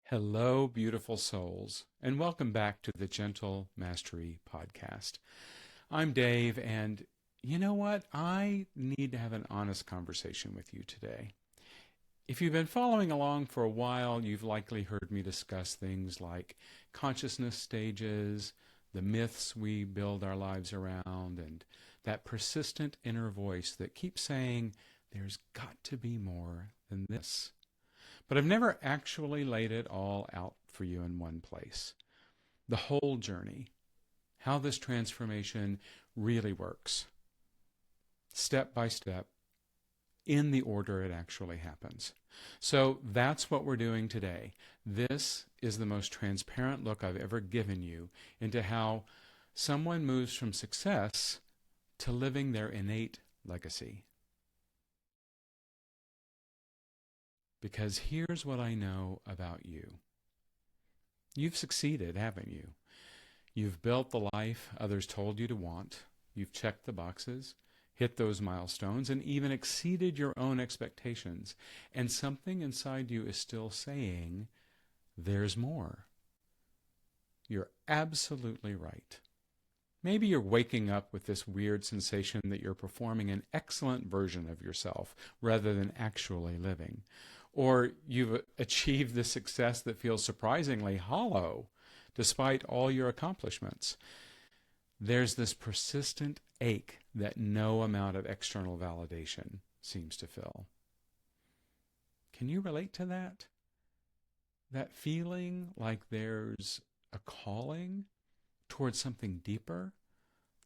Hello, beautiful souls, and welcome back to the Gentle Mastery Podcast. I'm Dave, and you know what? I need to have an honest conversation with you today. If you've been following along for a while, you've likely heard me discuss things like consciousness stages, the myths we build our lives around, and that persistent inner voice that keeps saying, there's got to be more than this. But I've never actually laid it all out for you in one place. The whole journey, how this transformation really works, step by step, in the order it actually happens. So that's what we're doing today. This is the most transparent look I've ever given you into how someone moves from success to living their innate legacy. Because here's what I know about you. You've succeeded, haven't you? You've built the life others told you to want. You've checked the boxes, hit those milestones, and even exceeded your own expectations. And something inside you is still saying, there's more. You're absolutely right. Maybe you're waking up with this weird sensation that you're performing an excellent version of yourself rather than actually living. Or you've achieved the success that feels surprisingly hollow despite all your accomplishments. There's this persistent ache that no amount of external validation seems to fill. Can you relate to that? That feeling like there's a calling towards something deeper?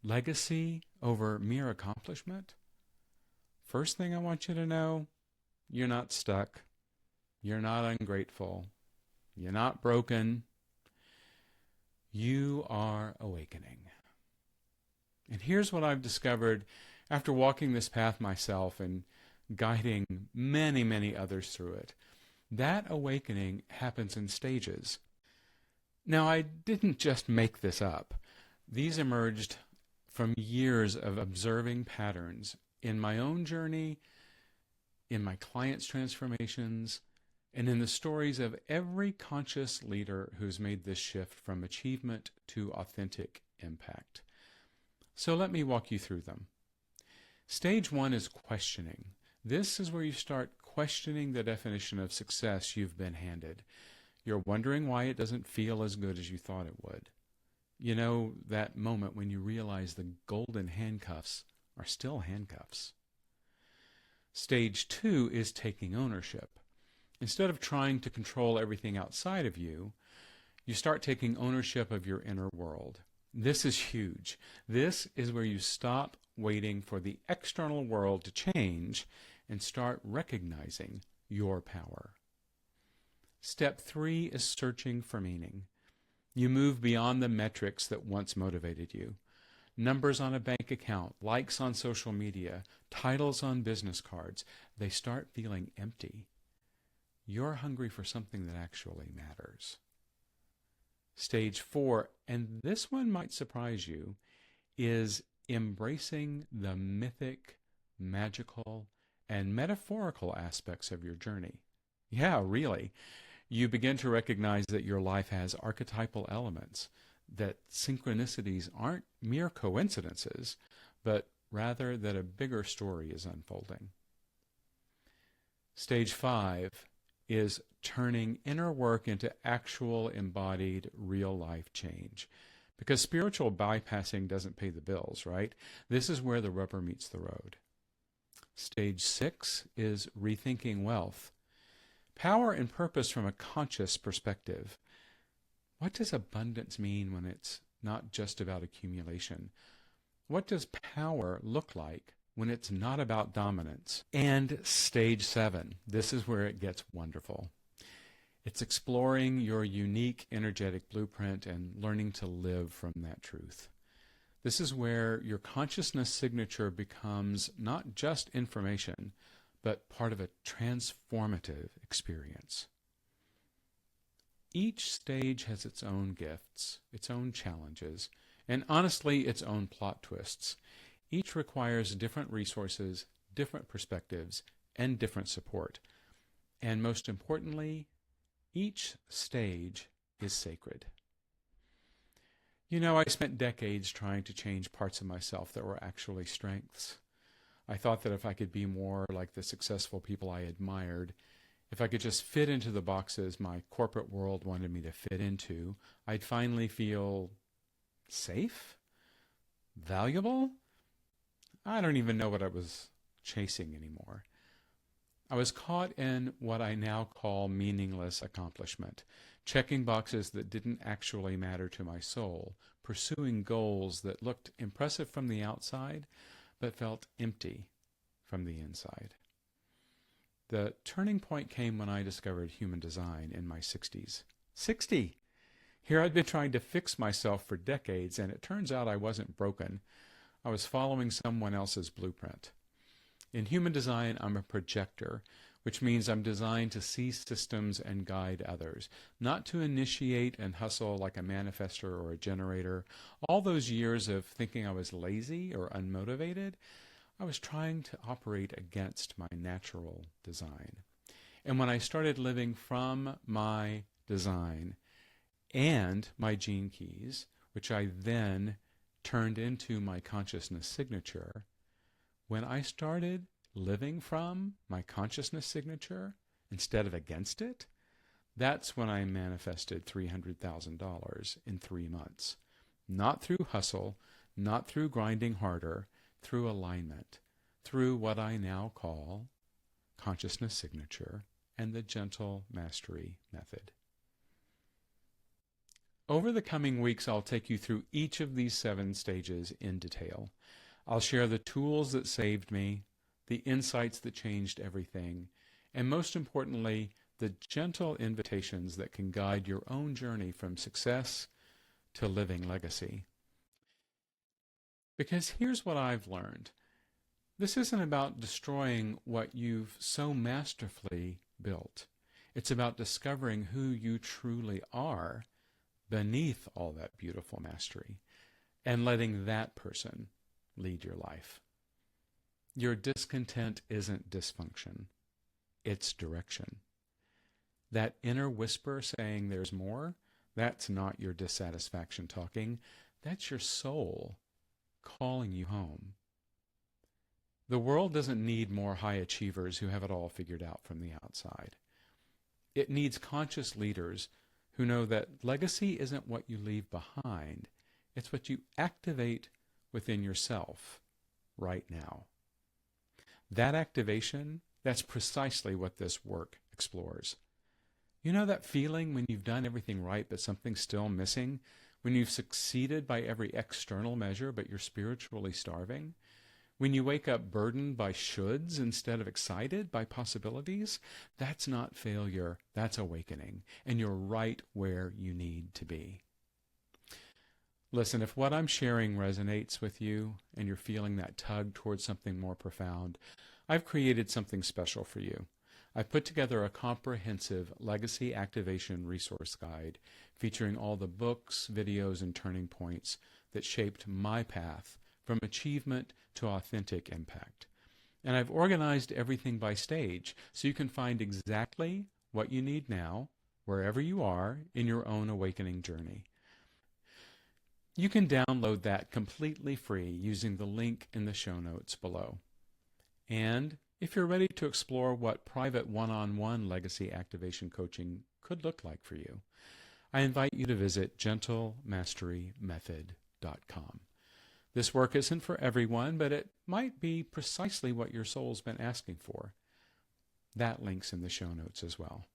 Legacy over mere accomplishment? First thing I want you to know, you're not stuck. You're not ungrateful. You're not broken. You are awakening. And here's what I've discovered after walking this path myself and guiding many, many others through it. That awakening happens in stages. Now, I didn't just make this up. These emerged from years of observing patterns in my own journey, in my clients' transformations, and in the stories of every conscious leader who's made this shift from achievement to authentic impact. So let me walk you through them. Stage one is questioning. This is where you start questioning the definition of success you've been handed. You're wondering why it doesn't feel as good as you thought it would. You know, that moment when you realize the golden handcuffs are still handcuffs. Stage two is taking ownership. Instead of trying to control everything outside of you, you start taking ownership of your inner world. This is huge. This is where you stop waiting for the external world to change and start recognizing your power. Step three is searching for meaning. You move beyond the metrics that once motivated you. Numbers on a bank account, likes on social media, titles on business cards, they start feeling empty. You're hungry for something that actually matters. Stage four, and this one might surprise you, is embracing the mythic, magical, and metaphorical aspects of your journey. Yeah, really. You begin to recognize that your life has archetypal elements, that synchronicities aren't mere coincidences, but rather that a bigger story is unfolding. Stage five is turning inner work into actual embodied real-life change. Because spiritual bypassing doesn't pay the bills, right? This is where the rubber meets the road. Stage six is rethinking wealth. Power and purpose from a conscious perspective. What does abundance mean when it's not just about accumulation? What does power look like when it's not about dominance? And stage seven, this is where it gets wonderful. It's exploring your unique energetic blueprint and learning to live from that truth. This is where your consciousness signature becomes not just information, but part of a transformative experience. Each stage has its own gifts, its own challenges, and honestly, its own plot twists. Each requires different resources, different perspectives, and different support. And most importantly, Each stage is sacred. You know, I spent decades trying to change parts of myself that were actually strengths. I thought that if I could be more like the successful people I admired, if I could just fit into the boxes my corporate world wanted me to fit into, I'd finally feel safe? Valuable? I don't even know what I was chasing anymore. I was caught in what I now call meaningless accomplishment, checking boxes that didn't actually matter to my soul, pursuing goals that looked impressive from the outside, but felt empty from the inside. The turning point came when I discovered human design in my 60s. 60! Here I'd been trying to fix myself for decades, and it turns out I wasn't broken. I was following someone else's blueprint. In human design, I'm a projector, which means I'm designed to see systems and guide others, not to initiate and hustle like a manifestor or a generator. All those years of thinking I was lazy or unmotivated, I was trying to operate against my natural design. And when I started living from my design and my gene keys, which I then turned into my consciousness signature, when I started living from my consciousness signature instead of against it, that's when I manifested $300,000 in 3 months. Not through hustle, not through grinding harder, through alignment, through what I now call consciousness signature and the gentle mastery method. Over the coming weeks, I'll take you through each of these 7 stages in detail. I'll share the tools that saved me, the insights that changed everything, and most importantly, the gentle invitations that can guide your own journey from success to living legacy. Because here's what I've learned. This isn't about destroying what you've so masterfully built. It's about discovering who you truly are beneath all that beautiful mastery and letting that person lead your life. Your discontent isn't dysfunction. It's direction. That inner whisper saying there's more, that's not your dissatisfaction talking. That's your soul calling you home. The world doesn't need more high achievers who have it all figured out from the outside. It needs conscious leaders who know that legacy isn't what you leave behind. It's what you activate within yourself right now. That activation, that's precisely what this work explores. You know that feeling when you've done everything right but something's still missing? When you've succeeded by every external measure but you're spiritually starving? When you wake up burdened by shoulds instead of excited by possibilities? That's not failure, that's awakening, and you're right where you need to be. Listen, if what I'm sharing resonates with you and you're feeling that tug towards something more profound, I've created something special for you. I've put together a comprehensive legacy activation resource guide featuring all the books, videos, and turning points that shaped my path from achievement to authentic impact. And I've organized everything by stage so you can find exactly what you need now, wherever you are in your own awakening journey. You can download that completely free using the link in the show notes below. And if you're ready to explore what private one-on-one legacy activation coaching could look like for you, I invite you to visit gentlemasterymethod.com. This work isn't for everyone, but it might be precisely what your soul's been asking for. That link's in the show notes as well.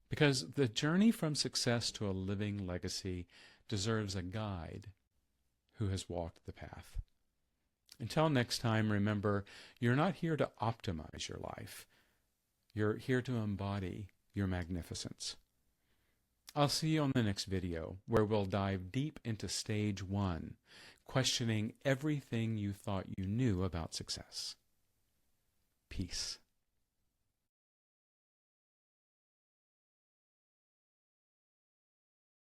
Because the journey from success to a living legacy deserves a guide who has walked the path. Until next time, remember, you're not here to optimize your life. You're here to embody your magnificence. I'll see you on the next video, where we'll dive deep into stage 1, questioning everything you thought you knew about success. Peace.